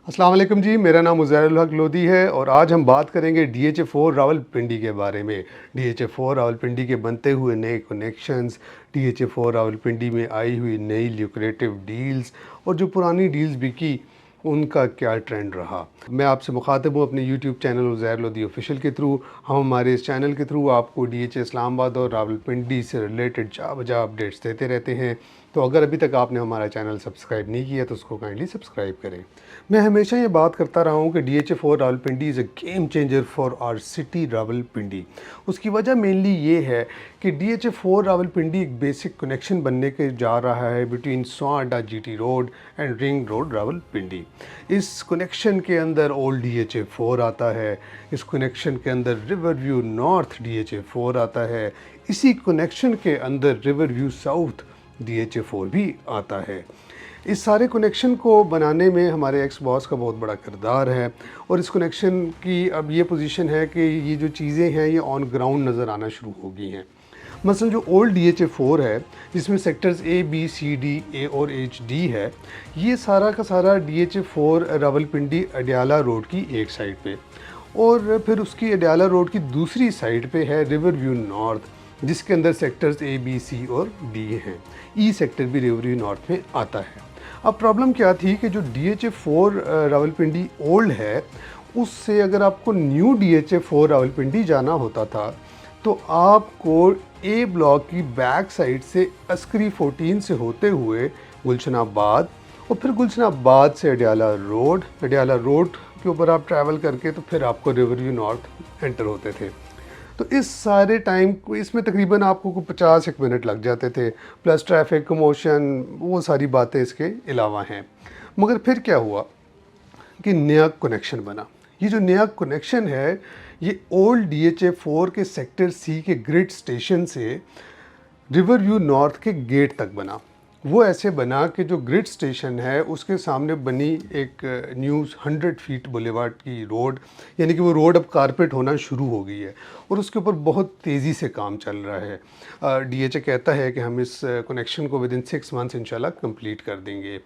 अस्सलाम वालेकुम जी, मेरा नाम उज़ैरुल हक लोधी है और आज हम बात करेंगे DHA4 रावलपिंडी के बारे में। DHA4 रावलपिंडी के बनते हुए नए कनेक्शंस, DHA4 रावलपिंडी में आई हुई नई ल्यूक्रेटिव डील्स और जो पुरानी डील्स बिकी उनका क्या ट्रेंड रहा। मैं आपसे मुखातिब हूँ अपने YouTube channel Uzair Lodhi official के थ्रू। हम हमारे इस चैनल के थ्रू आपको DHA इस्लामाबाद और रावलपिंडी से रिलेटेड जा अपडेट्स देते रहते हैं। तो अगर अभी तक आपने हमारा चैनल सब्सक्राइब नहीं किया तो उसको काइंडली सब्सक्राइब करें। मैं हमेशा ये बात करता रहा हूँ कि DHA4 Rawalpindi is a game changer for our city Rawalpindi. उसकी वजह मेनली ये है कि DHA4 रावलपिंडी एक बेसिक कनेक्शन बनने के जा रहा है बिटवीन स्वां अड्डा GT road and ring road Rawalpindi. इस कनेक्शन के अंदर ओल्ड DHA4 आता है, इस कनेक्शन के अंदर रिवर व्यू नॉर्थ DHA4 आता है, इसी कनेक्शन के अंदर रिवर व्यू साउथ DHA4 भी आता है। इस सारे कनेक्शन को बनाने में हमारे एक्स बॉस का बहुत बड़ा किरदार है और इस कनेक्शन की अब ये पोजीशन है कि ये जो चीज़ें हैं ये ऑन ग्राउंड नज़र आना शुरू हो गई हैं। मसलन जो ओल्ड DHA4 है जिसमें sectors A, B, C, D, A और H, D है, ये सारा का सारा DHA4 रावलपिंडी अडयाला रोड की एक साइड पे और फिर उसकी अडयाला रोड की दूसरी साइड पे है रिवर व्यू नॉर्थ जिसके अंदर सेक्टर्स A, B, C और D हैं। E सेक्टर भी रिवर व्यू नॉर्थ में आता है। अब प्रॉब्लम क्या थी कि जो DHA4 रावलपिंडी ओल्ड है उससे अगर आपको न्यू DHA4 रावलपिंडी जाना होता था तो आपको A ब्लॉक की बैक साइड से अस्करी 14 से होते हुए गुलशनाबाद और फिर गुलशनाबाद से अडयाला रोड के ऊपर आप ट्रैवल करके तो फिर आपको रिवर व्यू नॉर्थ एंटर होते थे। तो इस सारे टाइम को इसमें तकरीबन आपको 50 मिनट लग जाते थे, प्लस ट्रैफिक कमोशन वो सारी बातें इसके अलावा हैं। मगर फिर क्या हुआ कि नया कनेक्शन बना। ये जो नया कनेक्शन है ये ओल्ड DHA4 के सेक्टर C के ग्रिड स्टेशन से रिवर व्यू नॉर्थ के गेट तक बना। वो ऐसे बना कि जो ग्रिड स्टेशन है उसके सामने बनी एक न्यू 100 फीट बुलेवार्ड की रोड, यानी कि वो रोड अब कारपेट होना शुरू हो गई है और उसके ऊपर बहुत तेज़ी से काम चल रहा है। DHA कहता है कि हम इस कनेक्शन को विदिन 6 मंथ्स इंशाल्लाह कंप्लीट कर देंगे।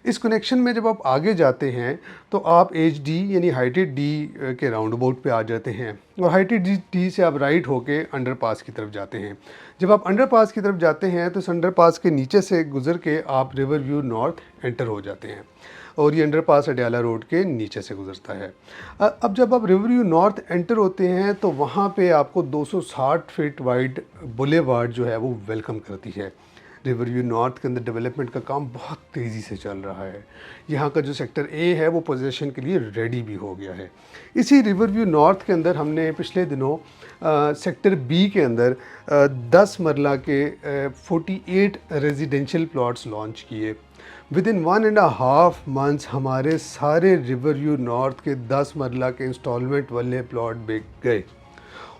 इस कनेक्शन में जब आप आगे जाते हैं तो आप HD यानी हाइटेड D के राउंड अबाउट पे आ जाते हैं और हाइटेड D से आप राइट होके अंडरपास की तरफ जाते हैं। जब आप अंडरपास की तरफ जाते हैं तो इस अंडरपास के नीचे से गुजर के आप रिवर व्यू नॉर्थ एंटर हो जाते हैं और ये अंडरपास अडयाला रोड के नीचे से गुजरता है। अब जब आप रिवर व्यू नॉर्थ एंटर होते हैं तो वहाँ पे आपको 260 फीट वाइड बुलेवार्ड जो है वो वेलकम करती है। रिवर व्यू नॉर्थ के अंदर डेवलपमेंट का काम बहुत तेज़ी से चल रहा है। यहाँ का जो सेक्टर A है वो पोजीशन के लिए रेडी भी हो गया है। इसी रिवर व्यू नॉर्थ के अंदर हमने पिछले दिनों सेक्टर B के अंदर 10 मरला के 48 रेजिडेंशियल प्लॉट्स लॉन्च किए। विदिन 1.5 मंथ्स हमारे सारे रिवर व्यू नॉर्थ के 10 मरला के इंस्टॉलमेंट वाले प्लॉट बिक गए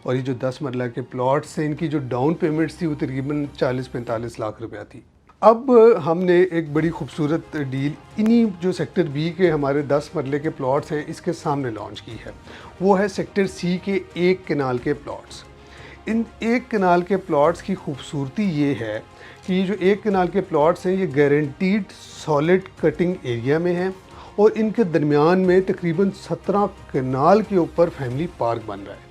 और ये जो 10 मरला के प्लॉट से इनकी जो डाउन पेमेंट्स थी वो तकरीबन 40-45 लाख रुपया थी। अब हमने एक बड़ी खूबसूरत डील इन्हीं जो सेक्टर B के हमारे 10 मरले के प्लॉट्स हैं इसके सामने लॉन्च की है। वो है सेक्टर C के एक कनाल के प्लॉट्स। इन एक कनाल के प्लॉट्स की खूबसूरती ये है कि ये जो एक कनाल के प्लॉट्स हैं ये गारंटीड सॉलिड कटिंग एरिया में हैं और इनके दरमियान में तकरीबन 17 कनाल के ऊपर फैमिली पार्क बन रहा है।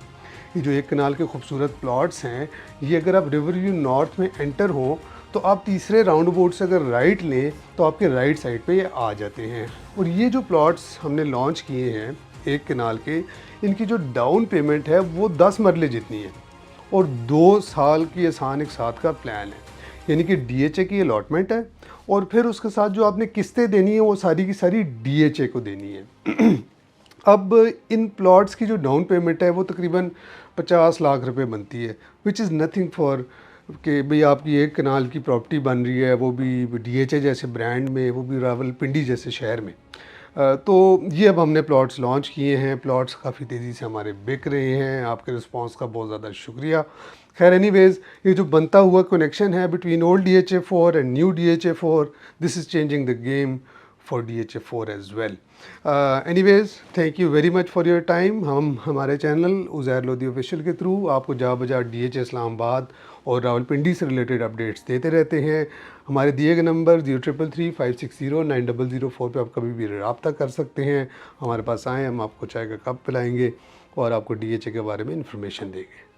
ये जो एक कनाल के खूबसूरत प्लॉट्स हैं ये अगर आप रिवर व्यू नॉर्थ में एंटर हों तो आप तीसरे राउंड अबाउट से अगर राइट लें तो आपके राइट साइड पे ये आ जाते हैं। और ये जो प्लॉट्स हमने लॉन्च किए हैं एक कनाल के, इनकी जो डाउन पेमेंट है वो 10 मरले जितनी है और 2 साल की आसान एक साथ का प्लान है, यानी कि DHA की अलॉटमेंट है और फिर उसके साथ जो आपने किस्तें देनी है वो सारी की सारी DHA को देनी है। अब इन प्लॉट्स की जो डाउन पेमेंट है वो तकरीबन 50 लाख रुपए बनती है, विच इज़ नथिंग फॉर कि भाई आपकी एक कनाल की प्रॉपर्टी बन रही है वो भी DHA जैसे ब्रांड में, वो भी रावलपिंडी जैसे शहर में। तो ये अब हमने प्लॉट्स लॉन्च किए हैं। प्लॉट्स काफ़ी तेज़ी से हमारे बिक रहे हैं। आपके रिस्पांस का बहुत ज़्यादा शुक्रिया। खैर एनीवेज़ ये जो बनता हुआ कनेक्शन है between old DHA4 and new DHA4, this is changing the game for DHA4 as well. Anyways, thank you very much for your time. हम हमारे चैनल उज़ैर लोधी ऑफिशियल के थ्रू आपको जहाँ बजा DHA इस्लामाबाद और रावलपिंडी से रिलेटेड अपडेट्स देते रहते हैं। हमारे दिए गए नंबर 0333560900 पे आप कभी भी रब्ता कर सकते हैं। हमारे पास आएँ, हम आपको चाय का कप पिलाएंगे और आपको DHA के बारे में इंफॉर्मेशन देंगे।